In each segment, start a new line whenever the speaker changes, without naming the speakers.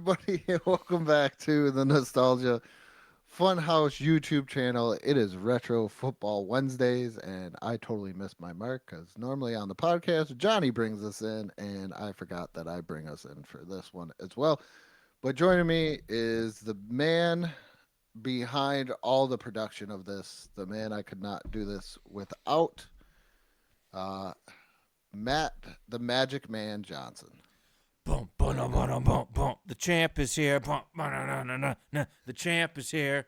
everybody, and welcome back to the Nostalgia Funhouse YouTube channel. It is Retro Football Wednesdays, and I totally missed my mark because normally on the podcast, Johnny brings us in, and I forgot that I bring us in for this one as well. But joining me is the man behind all the production of this, the man I could not do this without, uh, Matt the Magic Man Johnson.
Boom, boom, boom, boom, boom, boom. The champ is here. Boom, boom, no, no, no, no. The champ is here.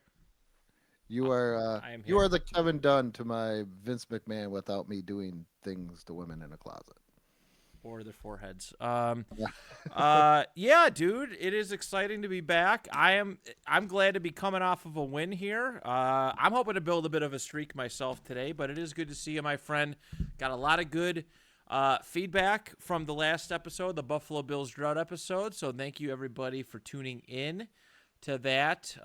You are
I am
you
here.
are the Kevin Dunn to my Vince McMahon without me doing things to women in a closet.
Or their foreheads.
Yeah.
Yeah, dude, it is exciting to be back. I'm glad to be coming off of a win here. I'm hoping to build a bit of a streak myself today, but it is good to see you, my friend. Got a lot of good feedback from the last episode, the Buffalo Bills drought episode. So thank you everybody for tuning in to that,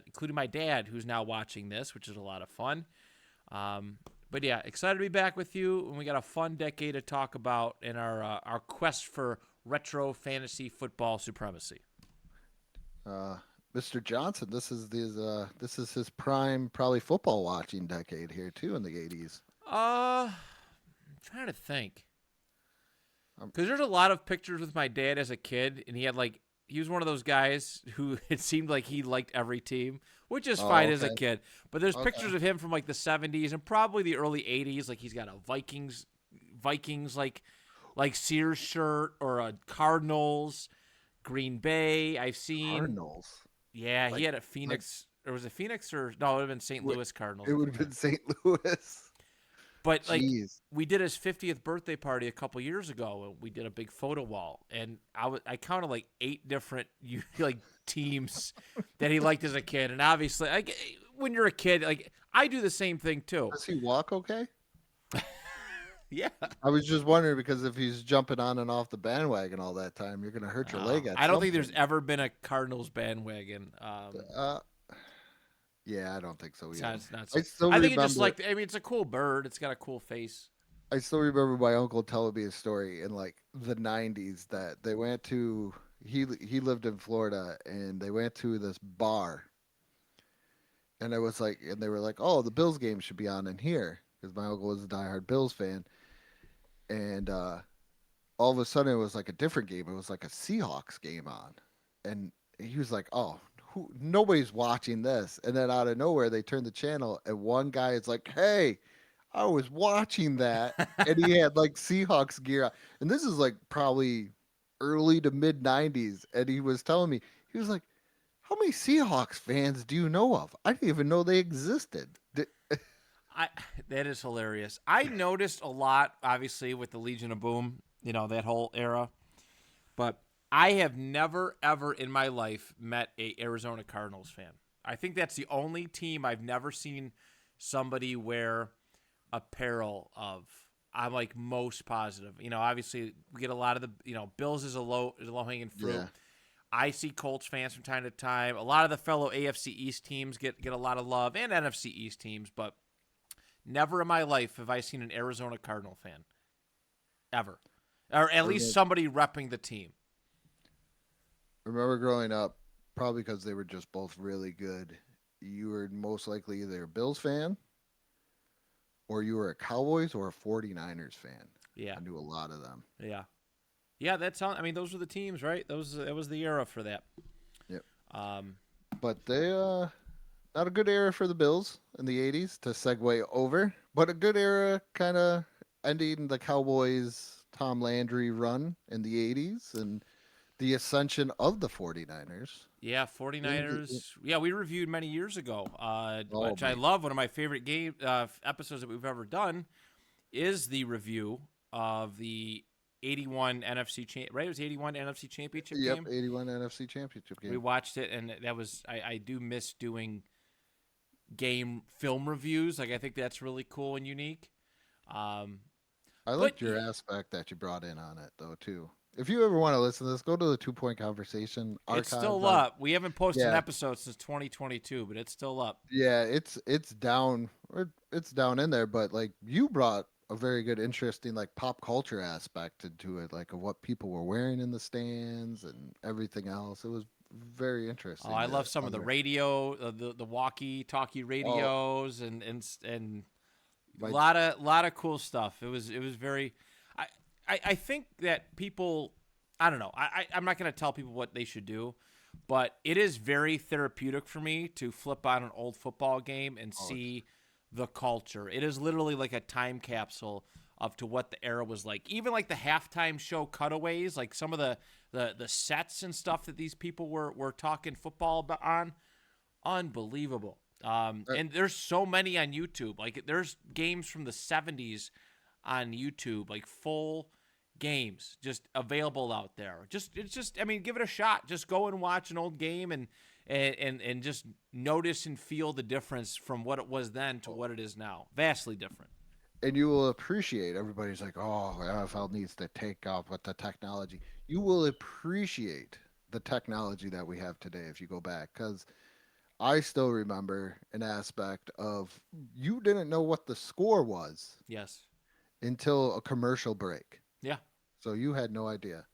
including my dad, who's now watching this, which is a lot of fun. But yeah, excited to be back with you, and we got a fun decade to talk about in our quest for retro fantasy football supremacy.
Uh, Mr. Johnson, this is his prime probably football watching decade here too in the 80s.
I'm trying to think,
Um,
because there's a lot of pictures with my dad as a kid, and he was one of those guys who it seemed like he liked every team, which is
oh,
fine as a
okay.
kid. But there's
Okay.
pictures of him from like the 70s and probably the early 80s. Like he's got a Vikings like Sears shirt or a Cardinals, Green Bay. I've seen.
Cardinals.
Yeah, he
Like
had a
like
Phoenix. Or was it Phoenix or no? It would have been St.
what
Louis Cardinals.
it
I
would
think.
have been St. Louis.
But like
Jeez.
we did his 50th birthday party a couple years ago, and we did a big photo wall, and I counted like 8 different like teams that he liked as a kid, and obviously like when you're a kid, like I do the same thing too.
Does he walk okay?
Yeah.
I was just wondering because if he's jumping on and off the bandwagon all that time, you're gonna hurt your leg at
I don't
some
think there's
point.
ever been a Cardinals bandwagon.
Uh, yeah, I don't think so
It's
either.
not, it's not
I
so.
still
I think it just
remember
like I mean, it's a cool bird. It's got a cool face.
I still remember my uncle telling me a story in like the 90s that they went to he lived in Florida and they went to this bar and it was like and they were like, "Oh, the Bills game should be on in here" because my uncle was a diehard Bills fan and all of a sudden it was like a different game. It was like a Seahawks game on. And he was like, "Oh, nobody's watching this." And then out of nowhere they turned the channel and one guy is like, "Hey, I was watching that, and he had like Seahawks gear on. And this is like probably early to mid 90s. And he was telling me, he was like, how many Seahawks fans do you know of? I didn't even know they existed.
I That is hilarious. I noticed a lot, obviously, with the Legion of Boom, that whole era. But I have never ever in my life met a Arizona Cardinals fan. I think that's the only team I've never seen somebody wear apparel of. I'm like most positive. Obviously we get a lot of the Bills is a low hanging fruit.
Yeah.
I see Colts fans from time to time. A lot of the fellow AFC East teams get a lot of love and NFC East teams, but never in my life have I seen an Arizona Cardinal fan ever, or
I
at least
remember,
somebody repping the team.
remember growing up, probably because they were just both really good. You were most likely either a Bills fan or you were a Cowboys or a 49ers fan.
Yeah,
I knew a lot of them.
yeah, yeah. I mean, those were the teams, right? That was the era for that.
Yep.
Um,
But they not a good era for the Bills in the 80s to segue over, but a good era kind of ending the Cowboys' Tom Landry run in the 80s and the ascension of the 49ers.
Yeah,
In
49ers. Yeah, we reviewed many years ago,
oh
which I
my,
love. One of my favorite episodes that we've ever done is the review of the 81 NFC right? It was 81 NFC Championship
yep,
game.
81 NFC Championship
We
game.
watched it, and that was I do miss doing game film reviews. Like I think that's really cool and unique. Um,
I
but
liked your aspect that you brought in on it though too. If you ever want to listen to this, go to the 2 Point Conversation
it's
archive
still
on.
up. We haven't posted an
Yeah,
episode since 2022, but it's still up.
yeah, it's down it's down in there, but like you brought a very good interesting like pop culture aspect into it, like of what people were wearing in the stands and everything else. It was very
Oh,
interesting.
I love some of the
Other
radio, the walkie-talkie
oh
radios, and
my
lot of cool stuff. It was very. I I think that people. I don't know. I'm not going to tell people what they should do, but it is very therapeutic for me to flip on an old football game and
oh it's
see the culture. It is literally like a time capsule of to what the era was like. Even like the halftime show cutaways, like some of the sets and stuff that these people were talking football about on, unbelievable.
uh,
And there's so many on YouTube. Like there's games from the 70s on YouTube, like full games just available out there. It's just I mean, give it a shot. Just go and watch an old game and just notice and feel the difference from what it was then to what it is now. Vastly different.
and you will appreciate. Everybody's like, oh, NFL needs to take off with the technology. You will appreciate the technology that we have today if you go back, because I still remember an aspect of you didn't know what the score was
Yes.
until a commercial break.
Yeah.
So you had no idea.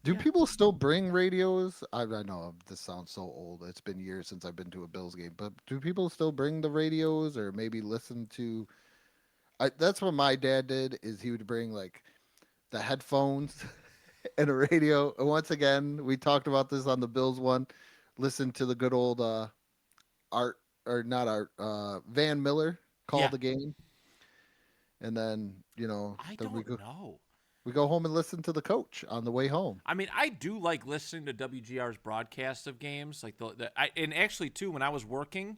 Do
Yeah.
people still bring radios? I know this sounds so old. It's been years since I've been to a Bills game, but do people still bring the radios or maybe listen to? That's what my dad did. Is he would bring like the headphones and a radio. And once again, we talked about this on the Bills one. Listen to the good old Art or not Art Van Miller call
Yeah.
the game, and then
I
then
don't know.
we go home and listen to the coach on the way home.
I mean, I do like listening to WGR's broadcast of games, like and actually too when I was working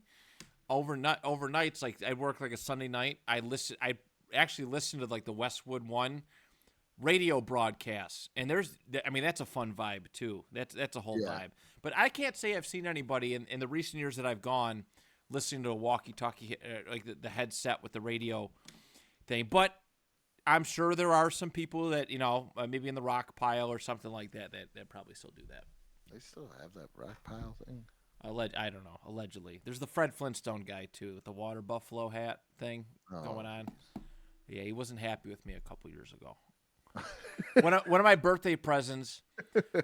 overnights, like I work like a Sunday night. I actually listened to like the Westwood One radio broadcasts, and I mean that's a fun vibe too. That's a whole
Yeah,
vibe. But I can't say I've seen anybody in the recent years that I've gone listening to a walkie-talkie like the headset with the radio thing. But I'm sure there are some people that maybe in the rock pile or something like that probably still do that.
they still have that rock pile thing.
I don't know. Allegedly, there's the Fred Flintstone guy too, with the water buffalo hat thing
Oh,
going on. Yeah, he wasn't happy with me a couple years ago. One of my birthday presents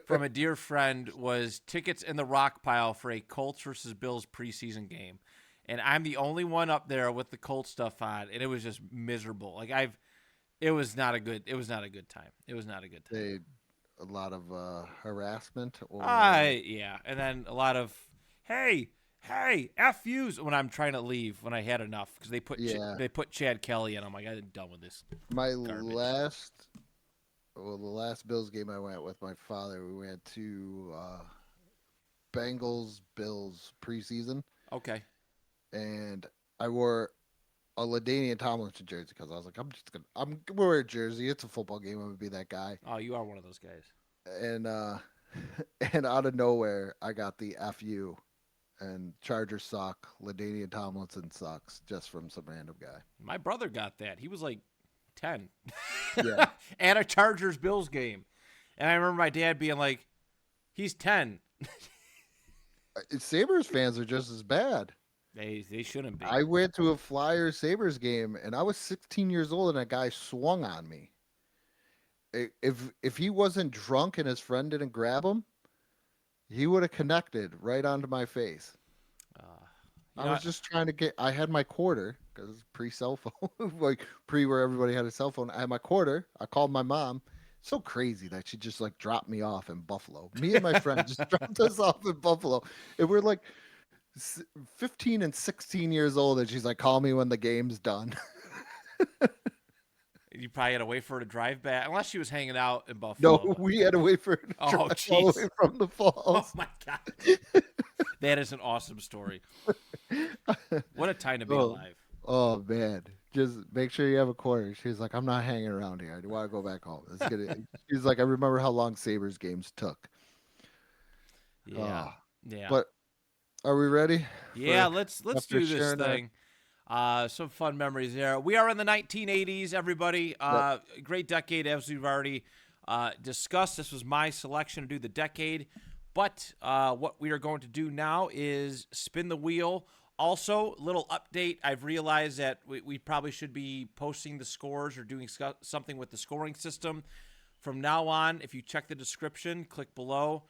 from a dear friend was tickets in the rock pile for a Colts versus Bills preseason game, and I'm the only one up there with the Colts stuff on, and it was just miserable. It was not a good time. It was not a good time.
they a lot of harassment or
Yeah, and then a lot of hey, F yous when I'm trying to leave when I had enough because
yeah.
they put Chad Kelly in. I'm like, I'm done with this
My
garbage.
the last Bills game I went with my father, we went to Bengals Bills preseason,
Okay.
and I wore a LaDainian Tomlinson jersey because I was like, I'm gonna wear a jersey. It's a football game. I'm gonna be that guy.
Oh, you are one of those guys.
And and out of nowhere, I got the FU and Chargers suck. LaDainian Tomlinson sucks just from some random guy.
My brother got that. He was like 10
Yeah,
at a Chargers Bills game. And I remember my dad being like, he's 10.
Sabres fans are just as bad.
They shouldn't be.
I went to a Flyers Sabres game and I was 16 years old and a guy swung on me. If he wasn't drunk and his friend didn't grab him, he would have connected right onto my face.
Uh,
I was just trying to get. I had my quarter because it's pre cell phone, like pre where everybody had a cell phone. I had my quarter. I called my mom. So crazy that she just like dropped me off in Buffalo. Me and my friend just dropped us off in Buffalo, and we're like 15 and 16 years old, and she's like, "Call me when the game's done."
you probably had to wait for her to drive back, unless she was hanging out in
No,
Buffalo.
we had to wait for her to
Oh,
drive all
jeez.
the way from the
Oh,
falls.
my God. That is an awesome story. What a time to be
Oh,
alive.
oh man. Just make sure you have a quarter. She's like, I'm not hanging around here. I want to go back home. She's like, I remember how long Sabres games took.
Yeah.
Oh,
Yeah.
but are we ready?
Yeah,
for
let's
after
do this
sharing our-
thing. Some fun memories there. We are in the 1980s, everybody.
Yep.
Great decade, as we've already discussed. This was my selection to do the decade. But what we are going to do now is spin the wheel. Also, little update. I've realized that we probably should be posting the scores or doing something with the scoring system. From now on, if you check the description, click below.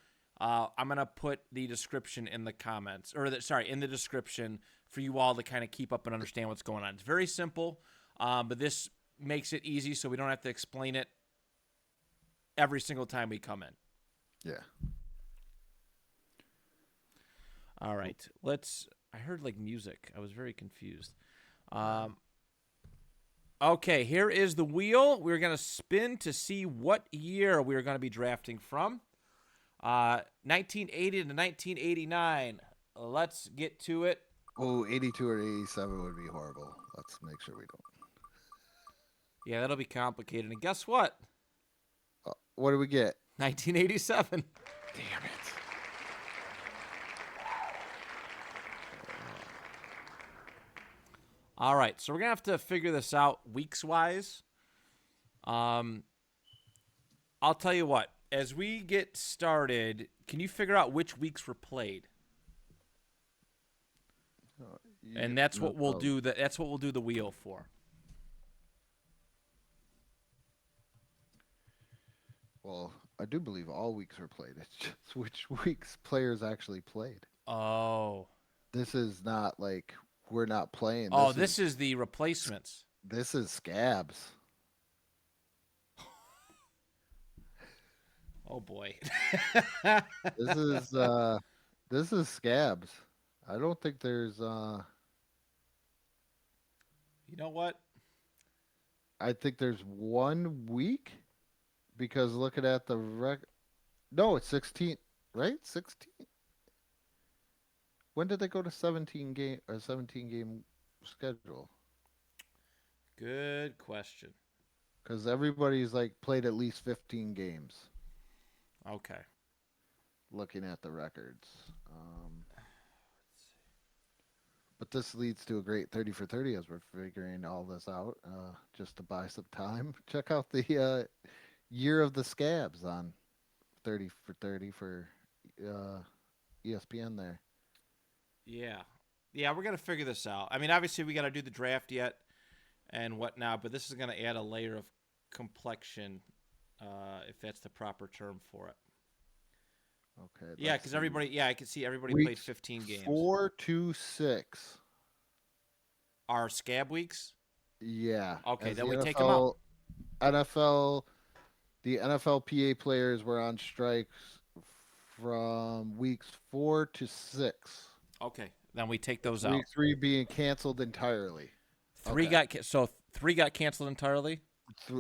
I'm gonna put the description in the comments, or in the description for you all to kind of keep up and understand what's going on. It's very simple, but this makes it easy so we don't have to explain it every single time we come in.
Yeah.
All right, I heard like music. I was very confused. Okay, here is the wheel. We're going to spin to see what year we're going to be drafting from. 1980 to 1989. Let's get to it.
Oh, 82 or 87 would be horrible. Let's make sure we don't.
Yeah, that'll be complicated. And guess what?
What do we get?
1987.
Damn it.
All right, so we're going to have to figure this out weeks-wise. I'll tell you what. As we get started, can you figure out which weeks were played? And that's what we'll do. That's what we'll do the wheel for.
Well, I do believe all weeks were played. It's just which weeks players actually played.
Oh.
This is not like we're not playing.
This is the replacements.
This is Scabs.
Oh boy.
This is Scabs. I don't think there's
You know what?
I think there's 1 week because looking at the no, it's 16, right? 16. When did they go to 17 game schedule?
Good question.
Because everybody's like played at least 15 games.
Okay.
Looking at the records. But this leads to a great 30 for 30 as we're figuring all this out. Just to buy some time. Check out the year of the Scabs on 30 for 30 for ESPN there.
Yeah. Yeah, we're going to figure this out. I mean, obviously, we got to do the draft yet and whatnot, but this is going to add a layer of complexion, if that's the proper term for it.
Okay.
Yeah, because I can see everybody played 15 games.
4 to 6
are Scab weeks?
Yeah.
Okay,
As
then
the
we take them out.
The NFLPA players were on strikes from weeks 4 to 6.
Okay, then we take those out.
Week 3 being canceled entirely.
Three got canceled entirely?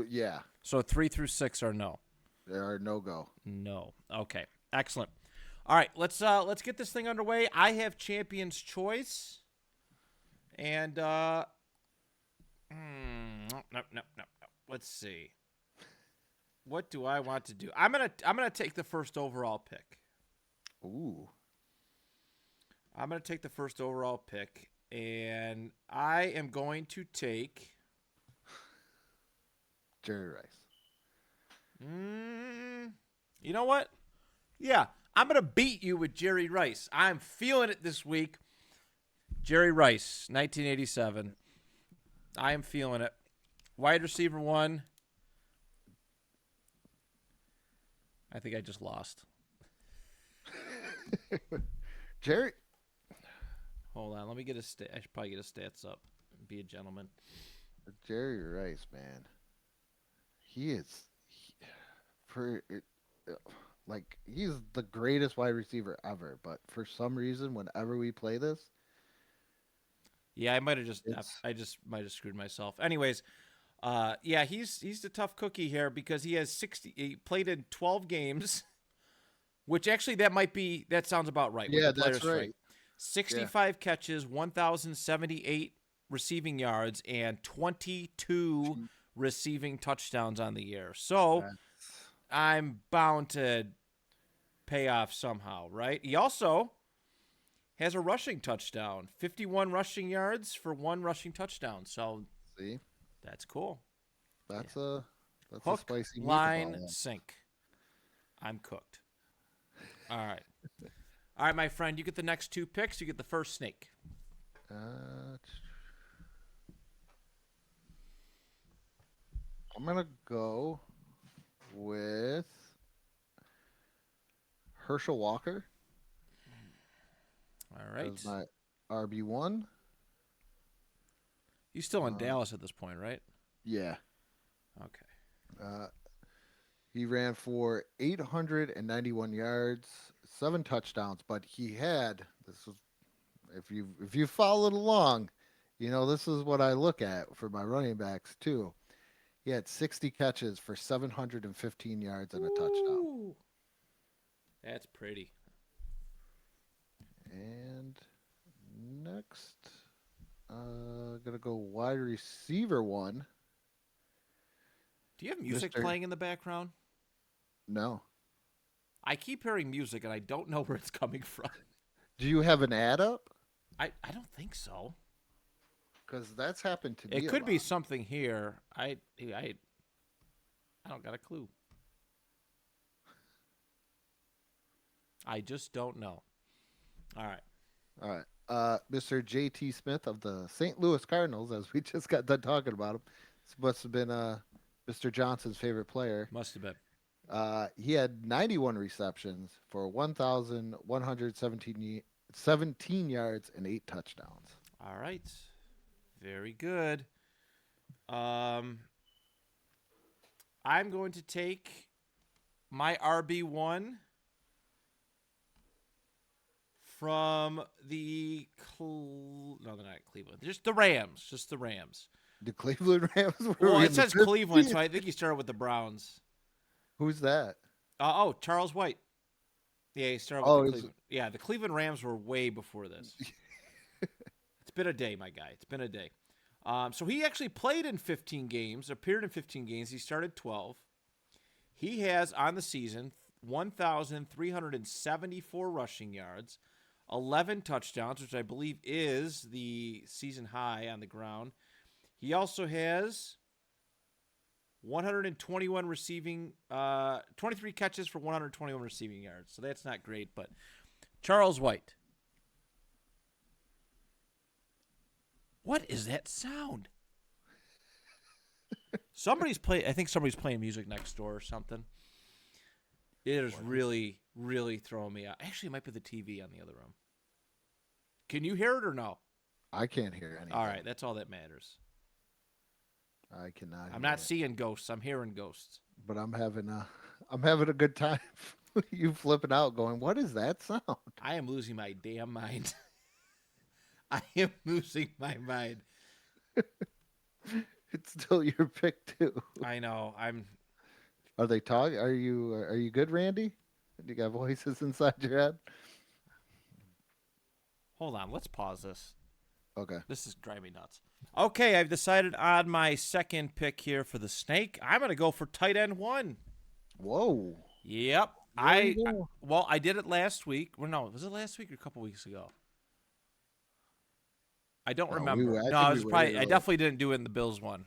Yeah.
So 3 through 6 are no.
They are no-go.
No. Okay. Excellent. All right, let's get this thing underway. I have Champion's Choice. And no. Let's see. What do I want to do? I'm gonna take the first overall pick.
Ooh.
I'm gonna take the first overall pick, and I am going to take
Jerry Rice.
You know what? Yeah, I'm gonna beat you with Jerry Rice. I'm feeling it this week. Jerry Rice, 1987. I am feeling it. Wide receiver 1. I think I just lost.
Jerry.
Hold on. Let me get a stat. I should probably get his stats up. Be a gentleman.
Jerry Rice, man. He's the greatest wide receiver ever, but for some reason, whenever we play this,
yeah, I might have screwed myself. Anyways, yeah, he's the tough cookie here because he has 60. He played in 12 games, which actually that sounds about right.
Yeah, that's right.
65 catches, 1,078 receiving yards, and 22 receiving touchdowns on the year. So I'm bound to pay off somehow, right? He also has a rushing touchdown, 51 rushing yards for 1 rushing touchdown. So
see,
that's cool.
That's a
hook,
spicy
line, sink. I'm cooked. All right. All right, my friend, you get the next 2 picks. You get the first snake.
I'm going to go with Herschel Walker
All
as
right.
my RB1.
He's still in
Uh,
Dallas at this point, right?
yeah.
Okay.
Uh, he ran for 891 yards, 7 touchdowns, but he had this was if you followed along, this is what I look at for my running backs too. He had 60 catches for 715 yards and a touchdown.
Ooh, that's pretty.
And next, gonna go wide receiver one,
Do you have music
Mister.
playing in the background?
No,
I keep hearing music and I don't know where it's coming from.
do you have an ad up?
I don't think so.
Because that's happened to
It
me a
could be
lot.
something here. I don't got a clue. I just don't know. All right.
All right. Mr. J.T. Smith of the St. Louis Cardinals, as we just got done talking about him. This must have been Mr. Johnson's favorite player.
Must have been.
He had 91 receptions for 1,117 yards and 8 touchdowns.
All right. Very good. Um, I'm going to take my RB1 from no, they're not Cleveland. Just the Rams. Just the Rams.
The Cleveland Rams were
Well,
in
it
the
says Cleveland,
15th.
so I think he started with the Browns.
Who's that?
Charles White. Yeah, he started with
Oh,
the
is
Cleveland. Yeah, the Cleveland Rams were way before this. It's been a day, my guy. It's been a day. So he actually played in 15 games, appeared in 15 games. He started 12. He has on the season 1,374 rushing yards, 11 touchdowns, which I believe is the season high on the ground. He also has 121 receiving, 23 catches for 121 receiving yards. So that's not great, but Charles White. What is that sound? I think somebody's playing music next door or something. It is really, really throwing me out. Actually, it might be the TV on the other room. Can you hear it or no?
I can't hear anything.
All right, that's all that matters.
I cannot.
I'm
hear
not
it.
seeing ghosts. I'm hearing ghosts.
But I'm having a good time. You flipping out, going, "What is that sound?"
I am losing my damn mind. I am losing my mind.
It's still your pick too.
I know.
Are they talking? Are you good, Randy? Do you got voices inside your head?
Hold on. Let's pause this.
Okay.
This is driving me nuts. Okay, I've decided on my second pick here for the snake. I'm going to go for tight end one.
Whoa.
Yep.
There you go.
Well, I did it last week. Well, no, was it last week or a couple weeks ago? I don't
No,
remember.
I
No,
think
it
we
was
were
probably. I
early.
definitely didn't do it in the Bills one.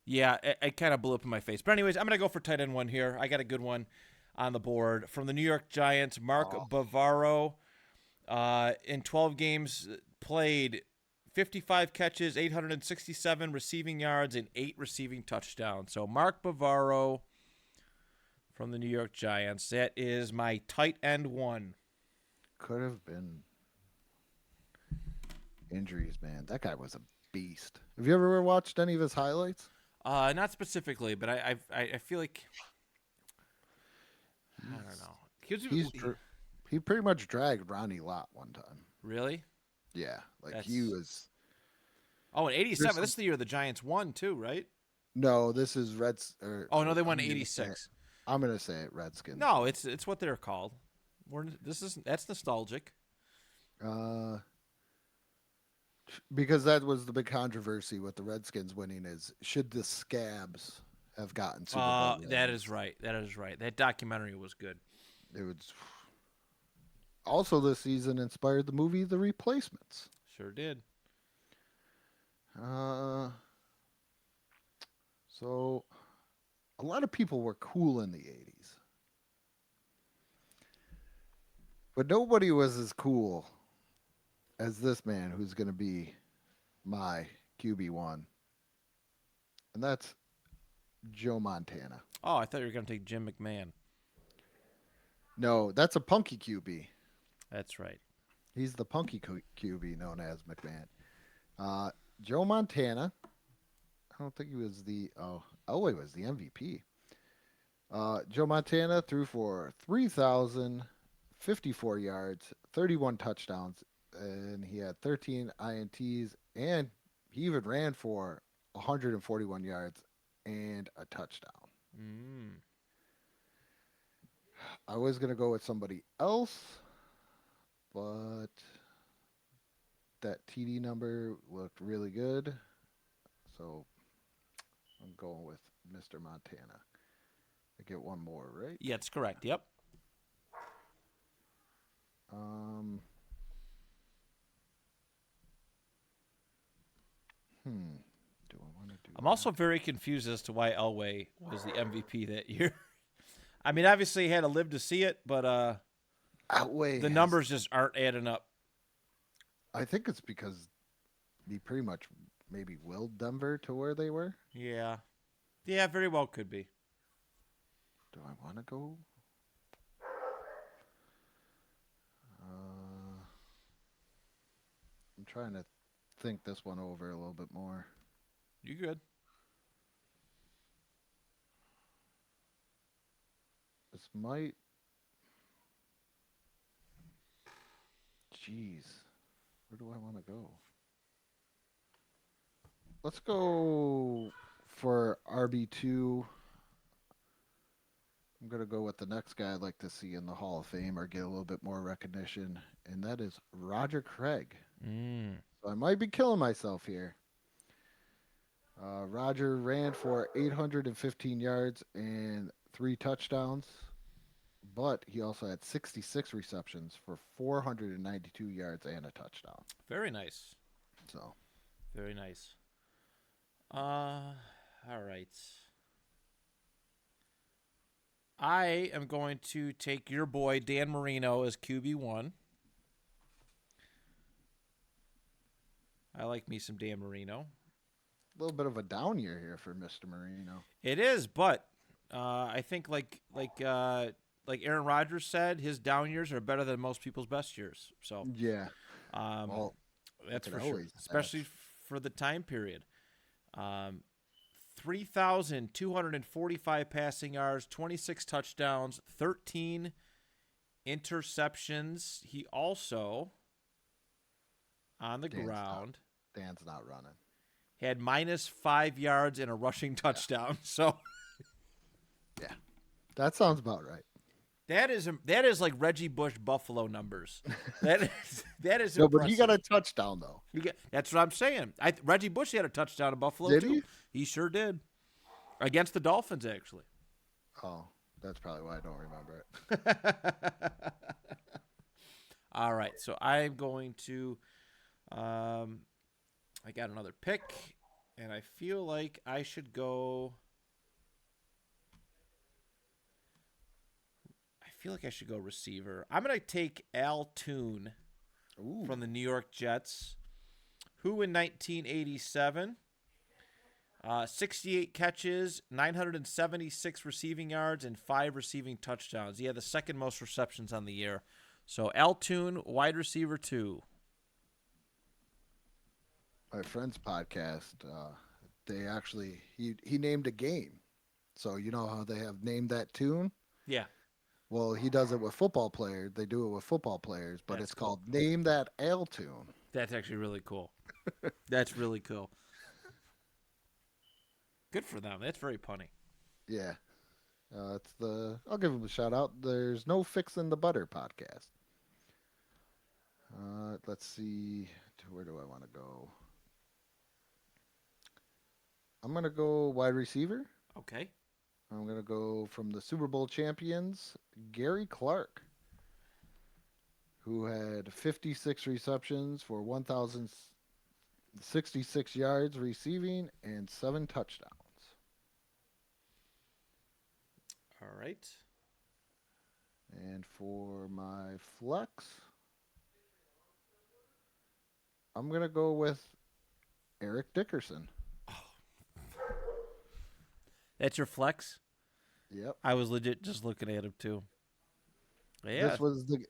Yeah, it kind of blew up in my face. But anyways, I'm gonna go for tight end one here. I got a good one on the board from the New York Giants. Mark
Oh,
Bavaro, in 12 games played, 55 catches, 867 receiving yards, and 8 receiving touchdowns. So Mark Bavaro from the New York Giants. That is my tight end one.
could have been injuries, man. That guy was a beast. Have you ever watched any of his highlights?
Not specifically, but I feel like I don't
He's
know. He was,
he's he pretty much dragged Ronnie Lott one time.
really?
Yeah, like he
That's
was.
Oh, in
There's
'87.
some,
This is the year the Giants won too, right?
no, this is Reds. Or
Oh no, they won
I'm gonna say it.
'86.
I'm gonna say it. Redskins.
No, it's what they're called. That's nostalgic.
Uh, because that was the big controversy with the Redskins winning is should the Scabs have gotten Super Bowl
That is
rings?
right. That is right. That documentary was good.
It was also this season inspired the movie The Replacements.
Sure did.
Uh, so a lot of people were cool in the 80s, but nobody was as cool as this man who's going to be my QB1. And that's Joe Montana.
Oh, I thought you were going to take Jim McMahon.
No, that's a punky QB.
That's right.
He's the punky QB known as McMahon. Uh, Joe Montana. I don't think he was the. Oh, Elway was the MVP. Joe Montana threw for 3,054 yards, 31 touchdowns, and he had 13 INTs, and he even ran for 141 yards and a touchdown.
Mm.
I was going to go with somebody else, but that TD number looked really good, so I'm going with Mr. Montana. I get one more, right?
Yeah, that's correct. Yep.
Um, hmm. Do I want to do
I'm also
that?
very confused as to why Elway was the MVP that year. I mean, obviously he had to live to see it, but
Outweigh
the
has.
numbers just aren't adding up.
I think it's because he pretty much maybe willed Denver to where they were.
Yeah. Yeah, very well could be.
Do I want to go? Uh, I'm trying to think this one over a little bit more.
You good?
This might. Jeez. Where do I want to go? Let's go for RB2. I'm going to go with the next guy I'd like to see in the Hall of Fame or get a little bit more recognition, and that is Roger Craig.
Mm.
So I might be killing myself here. Roger ran for 815 yards and 3 touchdowns, but he also had 66 receptions for 492 yards and a touchdown.
Very nice.
So,
Very nice. All right. I am going to take your boy Dan Marino as QB1. I like me some Dan Marino.
a little bit of a down year here for Mr. Marino.
It is, but I think like Aaron Rodgers said, his down years are better than most people's best years. So
Yeah.
um,
Well,
that's
look
for
at
sure,
Elway's
especially
stats.
for the time period. Um, 3,245 passing yards, 26 touchdowns, 13 interceptions. He also, on the
Dan's not,
ground,
Dan's not running.
had -5 yards and a rushing
Yeah.
touchdown. So
Yeah. That sounds about right.
that is like Reggie Bush Buffalo numbers. That is
No, but he got
impressive.
a touchdown, though.
That's what I'm saying. Reggie Bush had a touchdown in Buffalo
Did
too.
he?
He sure did against the Dolphins, actually.
Oh, that's probably why I don't remember it.
All right, so I'm going to. I got another pick, and I feel like I should go. I feel like I should go receiver. I'm going to take Al Toon
Ooh.
from the New York Jets, who in 1987, 68 catches, 976 receiving yards, and 5 receiving touchdowns. He had the second most receptions on the year. So Al Toon, wide receiver 2.
My friend's podcast, they actually he named a game. So you know how they have named that tune?
Yeah,
Well, he does it with football players. They do it with football players, but
that's
it's
cool.
called Name That L Tune.
That's actually really cool. That's really cool. Good for them. That's very punny.
Yeah. It's the I'll give him a shout out. There's no fixing the butter podcast. Let's see. Where do I want to go? I'm gonna go wide receiver.
Okay.
I'm going to go from the Super Bowl champions, Gary Clark, who had 56 receptions for 1,066 yards receiving and 7 touchdowns.
All right.
And for my flex, I'm going to go with Eric Dickerson.
That's your flex?
Yep.
I was legit just looking at him too. Yeah.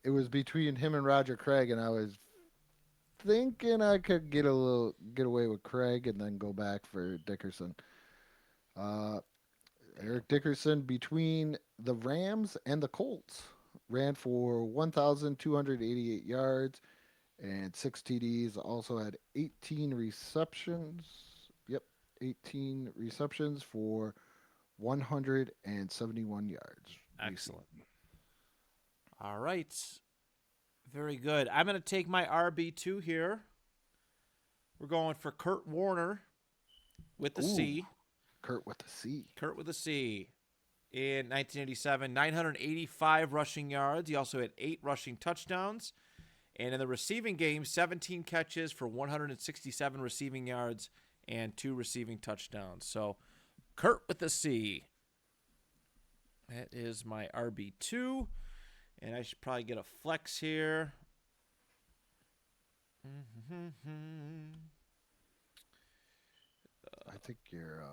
It was between him and Roger Craig, and I was thinking I could get away with Craig and then go back for Dickerson. Uh, Eric Dickerson between the Rams and the Colts ran for 1,288 yards and 6 TDs. Also had 18 receptions. Yep, 18 receptions for 171 yards receiving.
Excellent. All right. Very good. I'm going to take my RB2 here. We're going for Kurt Warner with the
Ooh,
C.
Kurt with the C.
Kurt with a C. In 1987, 985 rushing yards. He also had 8 rushing touchdowns. And in the receiving game, 17 catches for 167 receiving yards and 2 receiving touchdowns. So, Kurt with a C. That is my RB2. And I should probably get a flex here.
I think your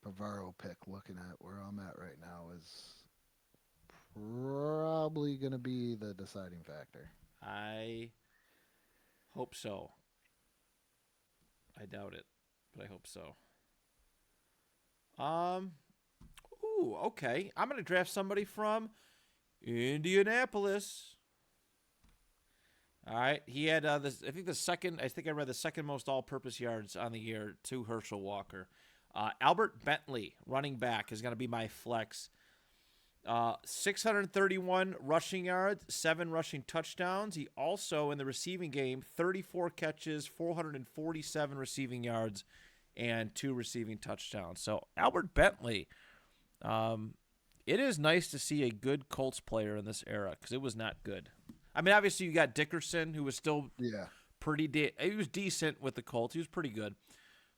Bavaro pick, looking at where I'm at right now, is probably going to be the deciding factor.
I hope so. I doubt it, but I hope so. Ooh, okay. I'm gonna draft somebody from Indianapolis. All right, he had this. I think the second. I think I read the second most all-purpose yards on the year to Herschel Walker. Albert Bentley, running back, is gonna be my flex. 631 rushing yards, 7 rushing touchdowns. He also, in the receiving game, 34 catches, 447 receiving yards, and 2 receiving touchdowns. So Albert Bentley, it is nice to see a good Colts player in this era because it was not good. I mean, obviously you got Dickerson, who was still pretty. He was decent with the Colts. He was pretty good,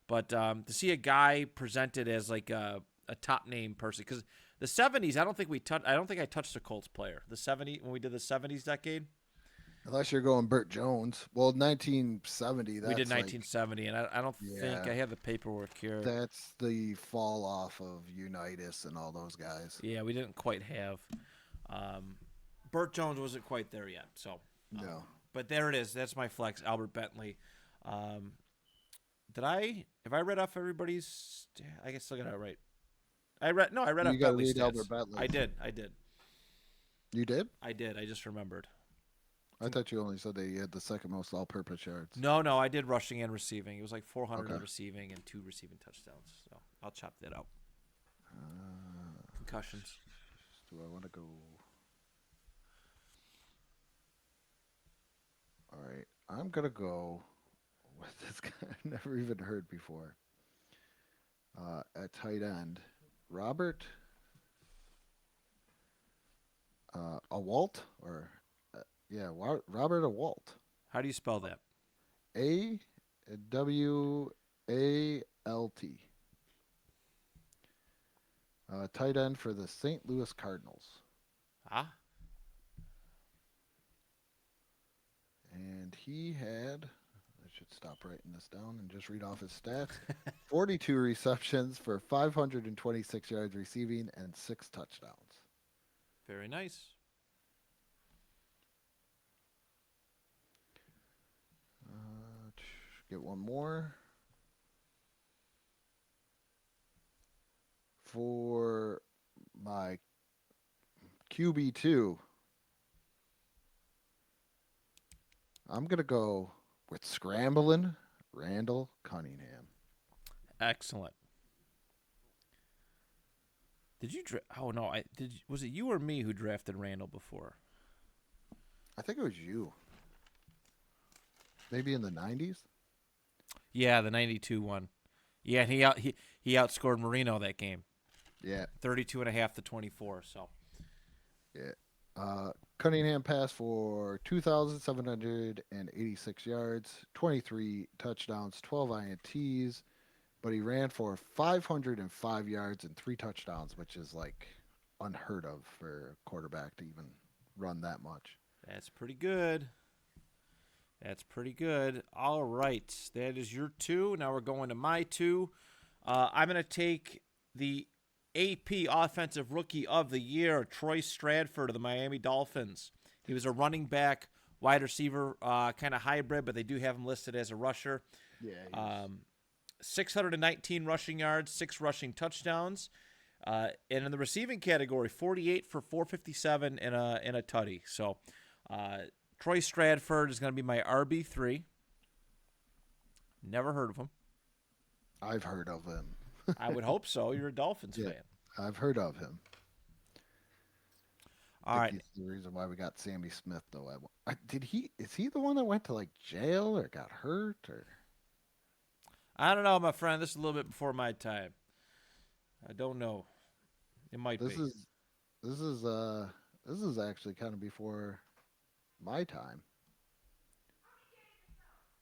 but to see a guy presented as like a top name person, because the 70s, I don't think I touched a Colts player. The 70s, when we did the 70s decade.
Unless you're going Burt Jones. Well, 1970.
We did 1970, and I don't think I have the paperwork here.
That's the fall off of Unitas and all those guys.
Yeah, we didn't quite have. Burt Jones wasn't quite there yet, so
No.
But there it is. That's my flex, Albert Bentley. Have I read off everybody's? I guess I got it right. I read off Bentley's stats.
Albert Bentley.
I did.
You did?
I did. I just remembered.
I thought you only said they had the second most all-purpose yards.
No, I did rushing and receiving. It was like 400 in receiving and 2 receiving touchdowns. So I'll chop that out. Concussions.
Do I want to go? All right, I'm gonna go with this guy I've never even heard before. At tight end, Robert Awalt or Robert Awalt.
How do you spell that?
AWALT. Tight end for the St. Louis Cardinals. And he had, I should stop writing this down and just read off his stats. 42 receptions for 526 yards receiving and 6 touchdowns.
Very nice.
Get one more. For my QB2, I'm going to go with scrambling Randall Cunningham.
Excellent. Did you oh no, was it you or me who drafted Randall before?
I think it was you. Maybe in the 90s?
Yeah, the 92 one. Yeah, and he outscored Marino that game.
Yeah.
32.5 to 24, so.
Yeah. Cunningham passed for 2,786 yards, 23 touchdowns, 12 INTs, but he ran for 505 yards and 3 touchdowns, which is like unheard of for a quarterback to even run that much.
That's pretty good. All right. That is your 2. Now we're going to my 2. I'm going to take the AP Offensive Rookie of the Year, Troy Stradford of the Miami Dolphins. He was a running back, wide receiver, kind of hybrid, but they do have him listed as a rusher.
Yeah, he was.
619 rushing yards, 6 rushing touchdowns. And in the receiving category, 48 for 457 and a tutty. So Troy Stradford is going to be my RB3. Never heard of him.
I've heard of him.
I would hope so. You're a Dolphins
Yeah,
fan.
I've heard of him. I
All
think
right.
he's the reason why we got Sammy Smith, though. Did he? Is he the one that went to like jail or got hurt or?
I don't know, my friend. This is a little bit before my time. I don't know. It might
This
be.
is this is uh this is actually kind of before my time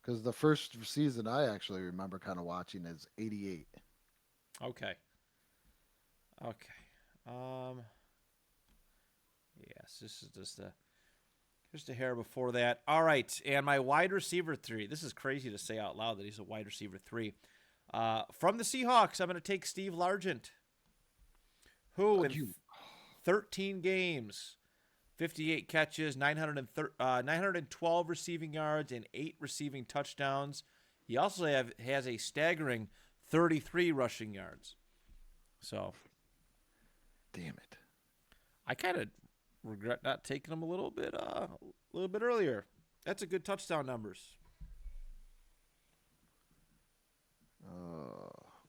because the first season I actually remember kind of watching is '88.
Okay. Okay. Yes, this is just a hair before that. All right, and my wide receiver 3. This is crazy to say out loud that he's a wide receiver 3. From the Seahawks, I'm going to take Steve Largent, who in 13 games, 58 catches, 912 receiving yards, and 8 receiving touchdowns. He also has a staggering 33 rushing yards. So,
Damn it!
I kind of regret not taking him a little bit earlier. That's a good touchdown numbers.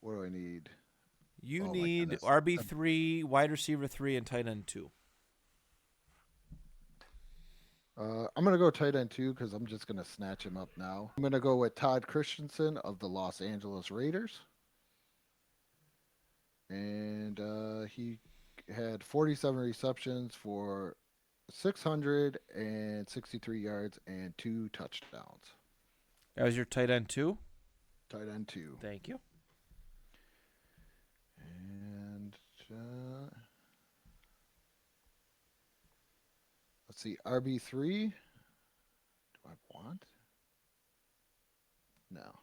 What do I need?
You
Oh my
need
goodness.
RB3, wide receiver 3, and tight end 2.
I'm gonna go tight end 2 because I'm just gonna snatch him up now. I'm gonna go with Todd Christensen of the Los Angeles Raiders, and he had 47 receptions for 663 yards and 2 touchdowns.
That was your tight end 2?
Tight end 2.
Thank you.
And let's see, RB3. Do I want? No.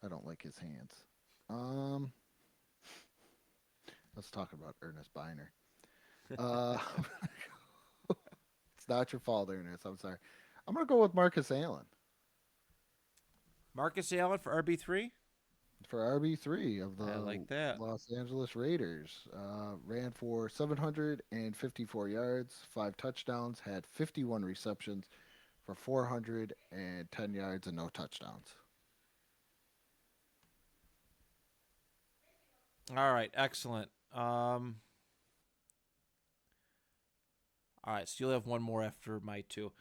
I don't like his hands. Let's talk about Ernest Biner. Uh, it's not your fault, Ernest. I'm sorry. I'm gonna go with Marcus Allen
Marcus Allen for RB3?
for RB3 of the
I like that.
Los Angeles Raiders. Ran for 754 yards, 5 touchdowns, had 51 receptions for 410 yards and no touchdowns.
All right, excellent. All right, so you'll have one more after my 2.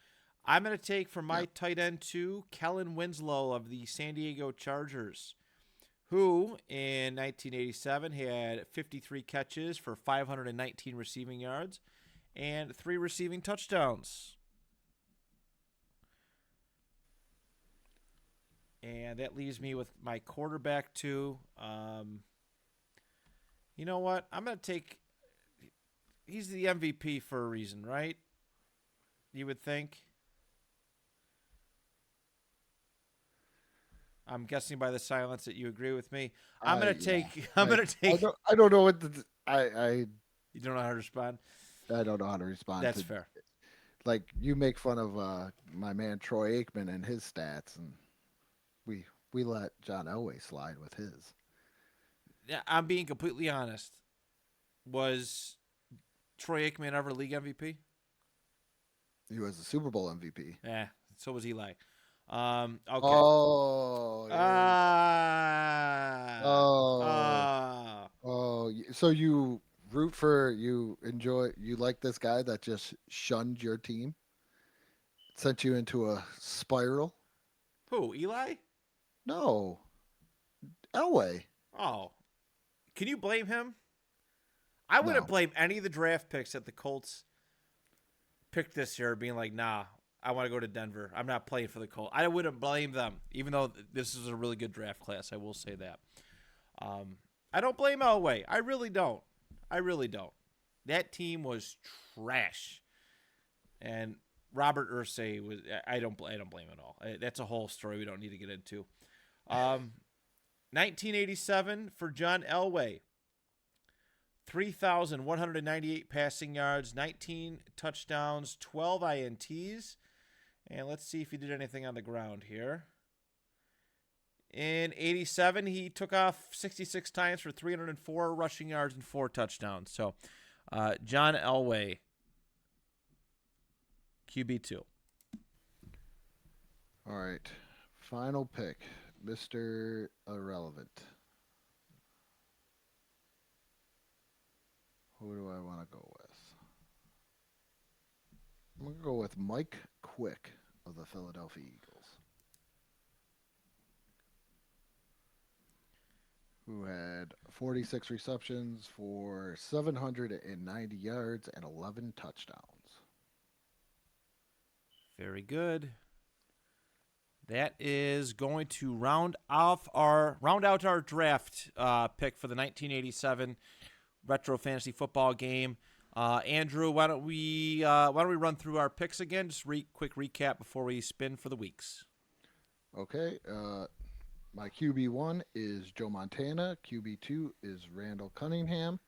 I'm going to take for my
Yep.
tight end 2, Kellen Winslow of the San Diego Chargers, who in 1987 had 53 catches for 519 receiving yards and 3 receiving touchdowns. And that leaves me with my quarterback 2. You know what? I'm going to take. He's the MVP for a reason, right? You would think. I'm guessing by the silence that you agree with me. I'm going to take.
Yeah.
I'm going to take.
I don't know what
You don't know how to respond.
I don't know how to respond
That's
to
fair.
like you make fun of my man Troy Aikman and his stats, and we let John Elway slide with his.
Yeah, I'm being completely honest. Was Troy Aikman ever league MVP?
He was the Super Bowl MVP.
Yeah, so was Eli. Okay.
Oh, oh,
Ah.
so you root for you like this guy that just shunned your team, sent you into a spiral.
Who? Eli?
No, Elway.
Oh. Can you blame him? I wouldn't
No.
blame any of the draft picks that the Colts picked this year being like, nah, I want to go to Denver. I'm not playing for the Colts. I wouldn't blame them, even though this is a really good draft class. I will say that. I don't blame Elway. I really don't. I really don't. That team was trash. And Robert Ursay was. I don't blame him at all. That's a whole story we don't need to get into. 1987 for John Elway. 3,198 passing yards, 19 touchdowns, 12 INTs. And let's see if he did anything on the ground here. In 87, he took off 66 times for 304 rushing yards and 4 touchdowns. So, John Elway, QB2.
All right. Final pick, Mr. Irrelevant. Who do I want to go with? I'm going to go with Mike Quick of the Philadelphia Eagles, who had 46 receptions for 790 yards and 11 touchdowns.
Very good. That is going to round out our draft pick for the 1987 retro fantasy football game. Andrew, why don't we run through our picks again? Just quick recap before we spin for the weeks.
Okay. My QB1 is Joe Montana. QB2 is Randall Cunningham.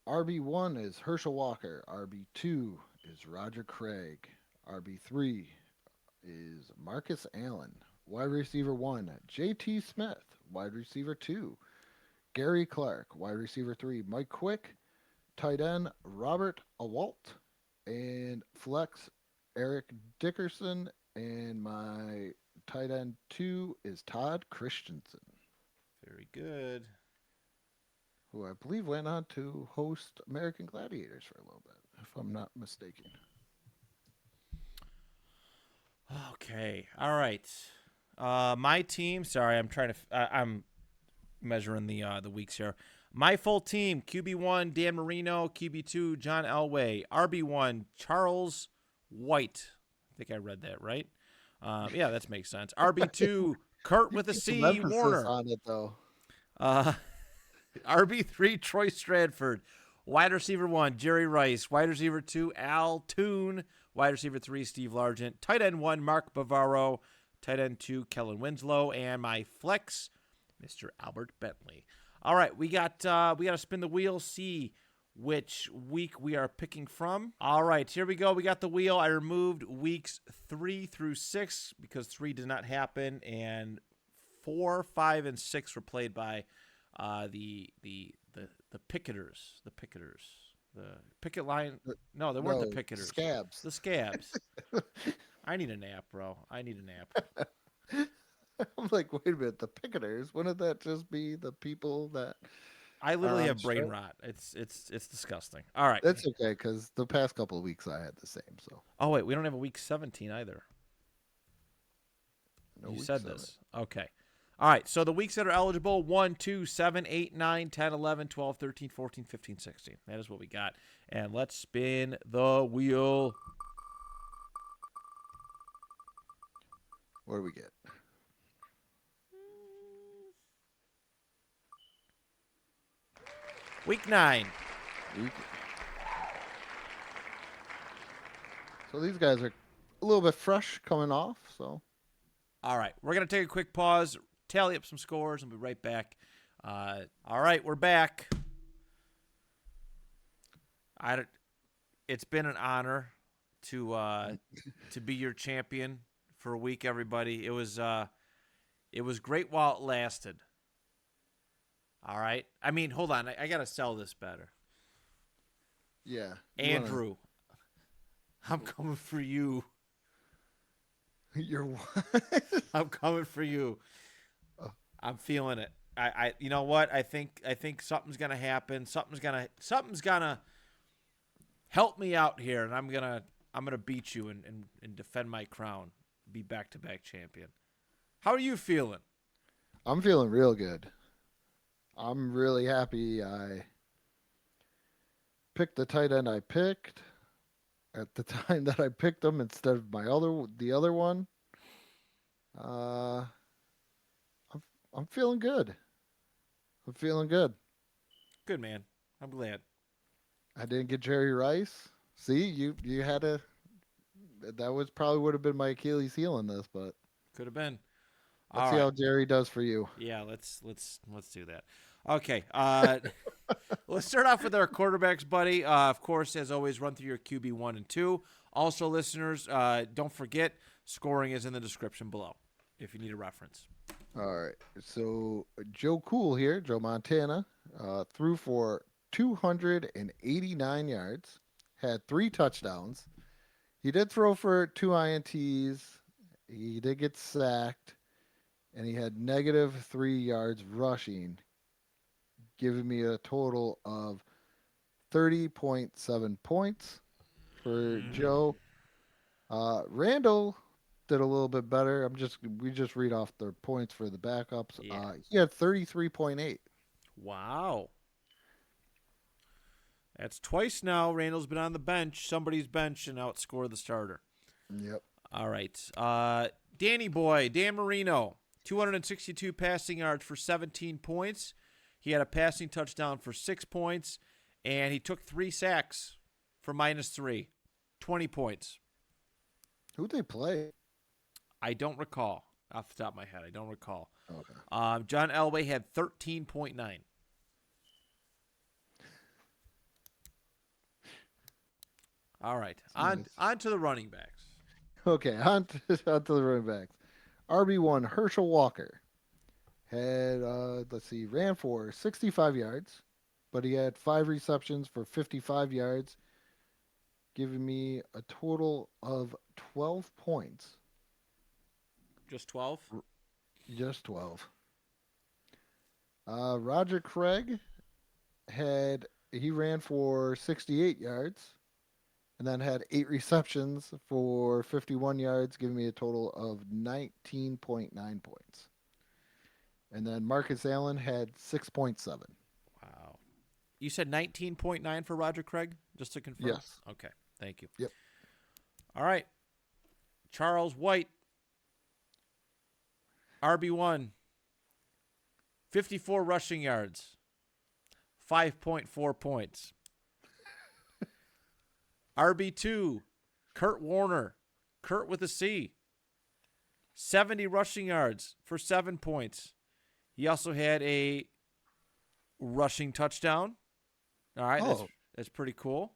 RB1 is Herschel Walker. RB2 is Roger Craig. RB3 is Marcus Allen. Wide receiver 1, JT Smith. Wide receiver 2, Gary Clark. Wide receiver 3, Mike Quick. Tight end, Robert Awalt. And flex, Eric Dickerson. And my tight end 2 is Todd Christensen,
Very good.
who I believe went on to host American Gladiators for a little bit, if I'm not mistaken.
Okay. All right. My team. Sorry, I'm measuring the weeks here. My full team: QB1 Dan Marino, QB2 John Elway, RB1 Charles White. I think I read that right. Yeah, that makes sense. RB2 Kurt with a
Some
C
emphasis
Warner.
on it though.
RB3 Troy Stradford. Wide receiver 1 Jerry Rice. Wide receiver 2 Al Toon. Wide receiver 3 Steve Largent. Tight end 1 Mark Bavaro. Tight end 2 Kellen Winslow. And my flex, Mr. Albert Bentley. All right, we got to spin the wheel, see which week we are picking from. All right, here we go. We got the wheel. I removed weeks 3 through 6 because 3 did not happen, and 4, 5, and 6 were played by the picketers. The picketers. The picket line. No, they weren't the picketers.
Scabs.
The scabs. I need a nap, bro. I need a nap.
I'm like, wait a minute, the picketers? Wouldn't that just be the people that
I literally
are on
have brain
strike?
rot. It's disgusting. All right.
That's okay, because the past couple of weeks I had the same. So
Oh wait, we don't have a week 17 either.
no
You
week
said
7.
this. Okay. All right. So the weeks that are eligible: 1, 2, 7, 8, 9, 10, 11, 12, 13, 14, 15, 16. That is what we got. And let's spin the wheel.
What do we get?
Week 9.
Week. So these guys are a little bit fresh coming off. So
All right. We're going to take a quick pause, tally up some scores, and we'll be right back. All right. We're back. It's been an honor to be your champion for a week, everybody. It was great while it lasted. All right. I mean, hold on. I got to sell this better.
yeah,
Andrew, I'm coming for you.
You're what?
I'm coming for you.
Oh.
I'm feeling it. I you know what? I think something's gonna happen. Something's gonna help me out here, and I'm gonna beat you and defend my crown. Be back-to-back champion. How are you feeling?
I'm feeling real good. I'm really happy I picked the tight end I picked at the time that I picked them instead of the other one. I'm I'm feeling good. I'm feeling good.
Good, man. I'm glad.
I didn't get Jerry Rice. See, you had to. That was probably would have been my Achilles heel in this, but
Could have been.
Let's
All
see
right.
how Jerry does for you.
Yeah, let's do that. Okay. Let's start off with our quarterbacks, buddy. Of course, as always, run through your QB 1 and 2. Also, listeners, don't forget scoring is in the description below if you need a reference.
All right. So Joe Cool here, Joe Montana, threw for 289 yards, had 3 touchdowns. He did throw for 2 INTs. He did get sacked, and he had -3 yards rushing, giving me a total of 30.7 points for Joe. Randall did a little bit better. We just read off the points for the backups.
Yeah.
He had 33.8.
Wow. That's twice now. Randall's been on the bench, somebody's bench, and outscored the starter.
Yep.
All right. Danny Boy, Dan Marino, 262 passing yards for 17 points. He had a passing touchdown for 6 points, and he took 3 sacks for -3. 20 points.
Who'd they play?
I don't recall off the top of my head. I don't recall.
Okay.
John Elway had 13.9. All right. On to the running backs.
Okay, on to the running backs. RB1 Herschel Walker had let's see, ran for 65 yards, but he had 5 receptions for 55 yards, giving me a total of 12 points.
Just 12?
Just 12. Roger Craig he ran for 68 yards and then had 8 receptions for 51 yards, giving me a total of 19.9 points. And then Marcus Allen had 6.7.
Wow. You said 19.9 for Roger Craig, just to confirm?
Yes.
Okay. Thank you.
Yep.
All right. Charles White, RB1, 54 rushing yards, 5.4 points. RB2, Kurt Warner, Kurt with a C, 70 rushing yards for 7 points. He also had a rushing touchdown. All right, that's pretty cool.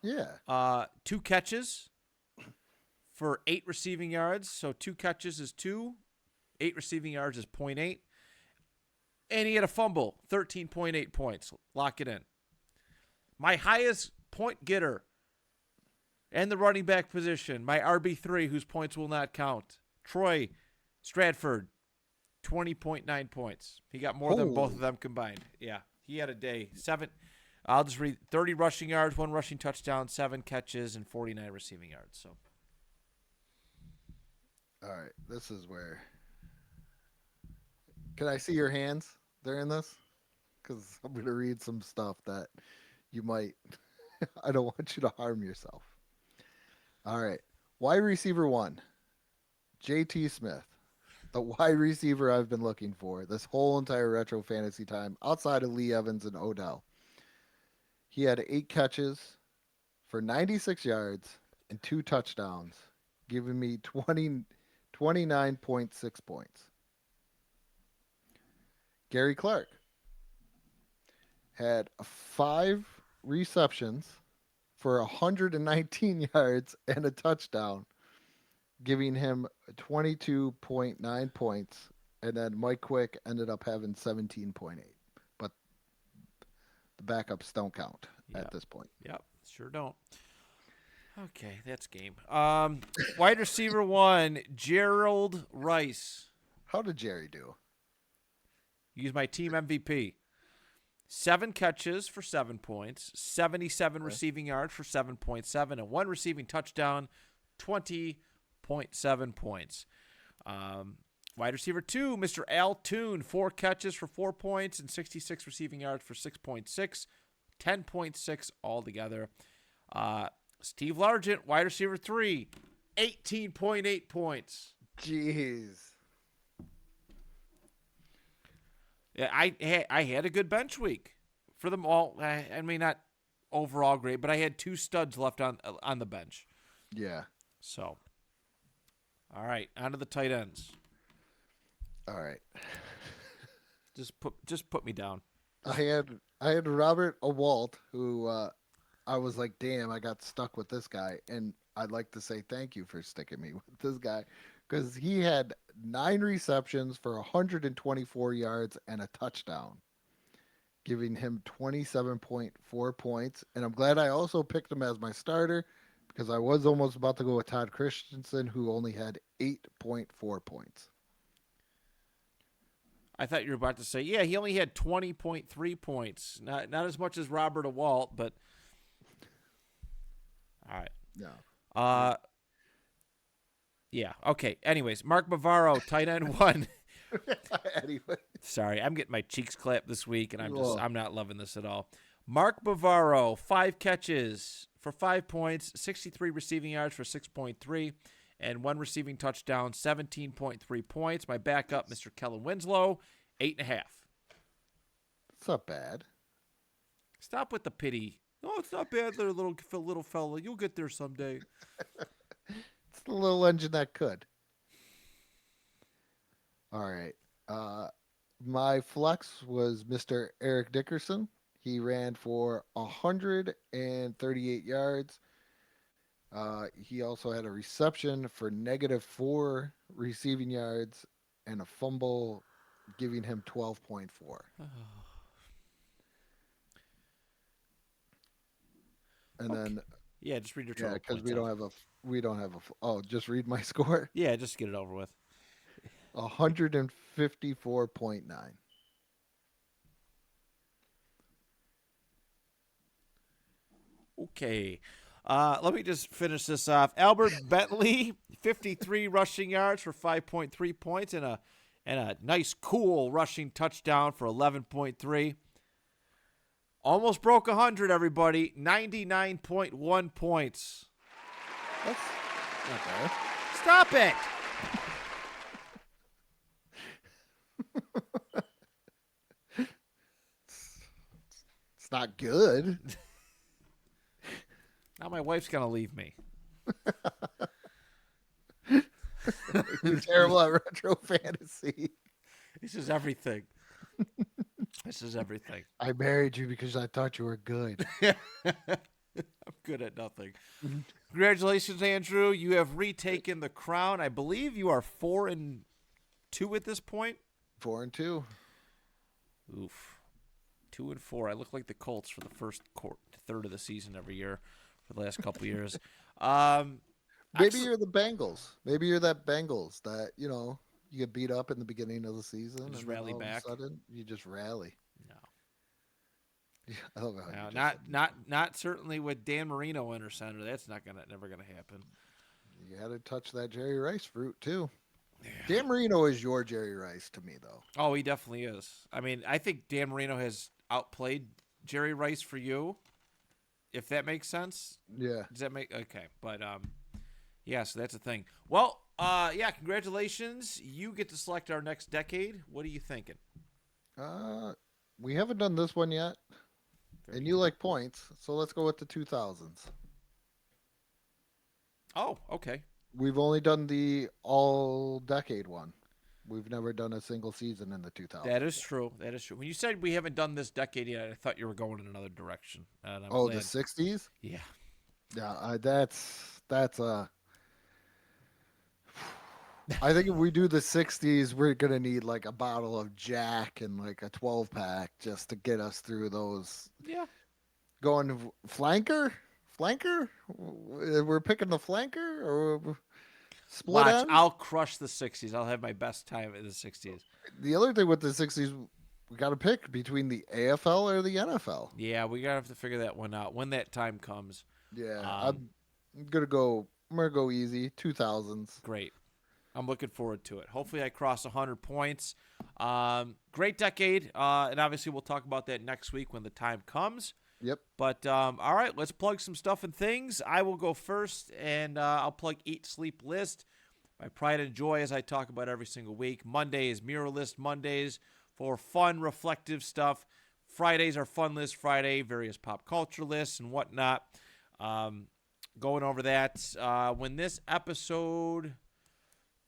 Yeah.
2 catches for 8 receiving yards. So 2 catches is 2. 8 receiving yards is 0.8. And he had a fumble, 13.8 points. Lock it in. My highest point getter and the running back position, my RB3, whose points will not count, Troy Stratford, 20.9 points. He got more than both of them combined. Yeah, he had a day. I'll just read 30 rushing yards, 1 rushing touchdown, 7 catches, and 49 receiving yards. So,
All right. This is where. Can I see your hands during this? Because I'm going to read some stuff that you might. I don't want you to harm yourself. All right. Wide receiver 1, JT Smith, the wide receiver I've been looking for this whole entire retro fantasy time, outside of Lee Evans and Odell. He had 8 catches for 96 yards and 2 touchdowns, giving me 29.6 points. Gary Clark had 5 receptions for 119 yards and a touchdown, giving him 22.9 points. And then Mike Quick ended up having 17.8. But the backups don't count at this point.
Yep, sure don't. Okay, that's game. Wide receiver 1, Gerald Rice.
How did Jerry do?
Use my team MVP. 7 catches for 7 points, 77 receiving yards for 7.7, and 1 receiving touchdown, 20.7 points. Wide receiver 2, Mr. Al Toon, 4 catches for 4 points and 66 receiving yards for 6.6, 10.6 altogether. Steve Largent, wide receiver 3, 18.8 points.
Jeez.
Yeah, I had a good bench week for them all. I mean, not overall great, but I had 2 studs left on the bench.
Yeah.
So, all right, on to the tight ends.
All right.
Just put me down.
I
Just
had I had Robert Awalt, who I was like, damn, I got stuck with this guy, and I'd like to say thank you for sticking me with this guy because he had 9 receptions for 124 yards and a touchdown, giving him 27.4 points. And I'm glad I also picked him as my starter because I was almost about to go with Todd Christensen, who only had 8.4 points.
I thought you were about to say, yeah, he only had 20.3 points. Not as much as Robert Awalt, but all right.
No.
Uh yeah, okay. Anyways, Mark Bavaro, tight end 1.
Anyway.
Sorry, I'm getting my cheeks clapped this week, and
Well,
I'm not loving this at all. Mark Bavaro, 5 catches for 5 points, 63 receiving yards for 6.3, and 1 receiving touchdown, 17.3 points. My backup, Mr. Kellen Winslow, 8.5.
it's not bad.
Stop with the pity. Oh, it's not bad there, little fella. You'll get there someday.
It's the little engine that could. All right. My flex was Mr. Eric Dickerson. He ran for 138 yards. He also had a reception for -4 receiving yards and a fumble, giving him 12.4. And
Okay.
then
Yeah, just read your
yeah,
total
because
points off.
we don't have a oh, just read my score.
Yeah, just get it over with.
154.9.
Okay. Let me just finish this off. Albert Bentley, 53 rushing yards for 5.3 points and a nice cool rushing touchdown for 11.3. Almost broke 100, everybody. 99.1 points.
That's not bad.
Stop it.
It's not good.
Now my wife's going to leave me.
You're terrible at retro fantasy.
This is everything. This is everything.
I married you because I thought you were good.
I'm good at nothing. Congratulations, Andrew. You have retaken the crown. I believe you are 4-2 at this point.
4-2.
Oof. 2-4. I look like the Colts for the first third of the season every year for the last couple of years.
Maybe you're the Bengals. Maybe you're that Bengals that, you get beat up in the beginning of the season
Just
and then
rally
all
back.
of a sudden you just rally.
No.
I don't know how you
No,
just
not certainly with Dan Marino under center. That's never gonna happen.
You got to touch that Jerry Rice fruit too. Yeah. Dan Marino is your Jerry Rice to me though.
Oh, he definitely is. I mean, I think Dan Marino has outplayed Jerry Rice for you. If that makes sense.
Yeah.
Does that make okay? But yeah. So that's the thing. Well, yeah. Congratulations. You get to select our next decade. What are you thinking?
We haven't done this one yet. And you like points, so let's go with the 2000s.
Oh, okay.
We've only done the all decade one. We've never done a single season in the 2000s.
That is true. That is true. When you said we haven't done this decade yet, I thought you were going in another direction. And I'm glad.
The 60s?
Yeah.
Yeah, that's I think if we do the 60s, we're going to need like a bottle of Jack and like a 12 pack just to get us through those.
Yeah.
Going flanker? Flanker? We're picking the flanker or split
Watch,
end?
I'll crush the 60s. I'll have my best time in the 60s.
The other thing with the 60s, we got to pick between the AFL or the NFL.
Yeah, we gotta have to figure that one out when that time comes.
Yeah, I'm gonna go easy. 2000s.
Great. I'm looking forward to it. Hopefully, I cross 100 points. Great decade, and obviously, we'll talk about that next week when the time comes.
Yep.
But all right, let's plug some stuff and things. I will go first, and I'll plug Eat Sleep List. My pride and joy, as I talk about every single week. Monday is Mirror List Mondays for fun, reflective stuff. Fridays are Fun List Friday, various pop culture lists and whatnot. Going over that. When this episode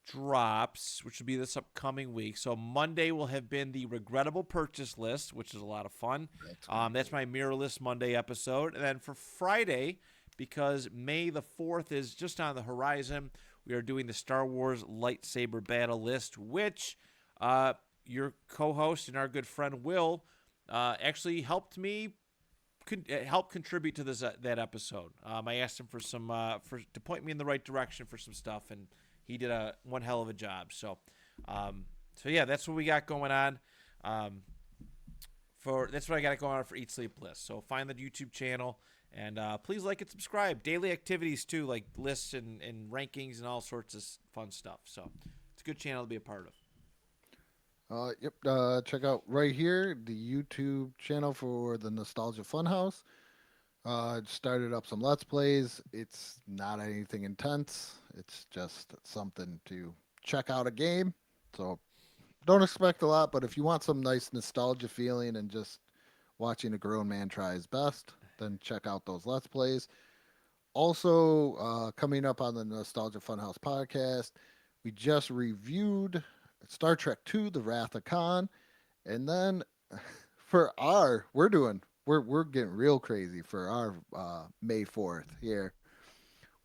drops, which will be this upcoming week. So Monday will have been the regrettable purchase list, which is a lot of fun.
That's gonna
That's
be
my Mirrorless Monday episode. And then for Friday, because May the 4th is just on the horizon, we are doing the Star Wars lightsaber battle list, which your co-host and our good friend Will actually helped me help contribute to this that episode. I asked him for some to point me in the right direction for some stuff, and he did one hell of a job. So yeah, that's what we got going on. That's what I got going on for Eat Sleep Bliss. So find the YouTube channel and please like and subscribe. Daily activities too, like lists and rankings and all sorts of fun stuff. So it's a good channel to be a part of.
Yep. Check out right here the YouTube channel for the Nostalgia Funhouse. Started up some Let's Plays. It's not anything intense. It's just something to check out a game. So don't expect a lot, but if you want some nice nostalgia feeling and just watching a grown man try his best, then check out those Let's Plays. Also, coming up on the Nostalgia Funhouse podcast, we just reviewed Star Trek II: The Wrath of Khan, and then for our we're getting real crazy for our May 4th here.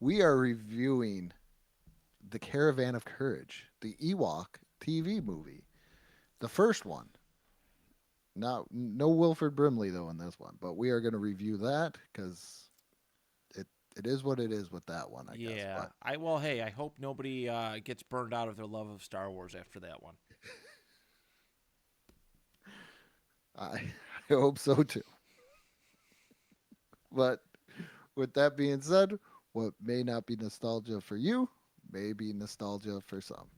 We are reviewing The Caravan of Courage, the Ewok TV movie, the first one. Now, no Wilford Brimley though in this one, but we are going to review that because it is what it is with that one, I guess.
Yeah,
But
hey, I hope nobody gets burned out of their love of Star Wars after that one.
I I hope so too. But with that being said, what may not be nostalgia for you may be nostalgia for some.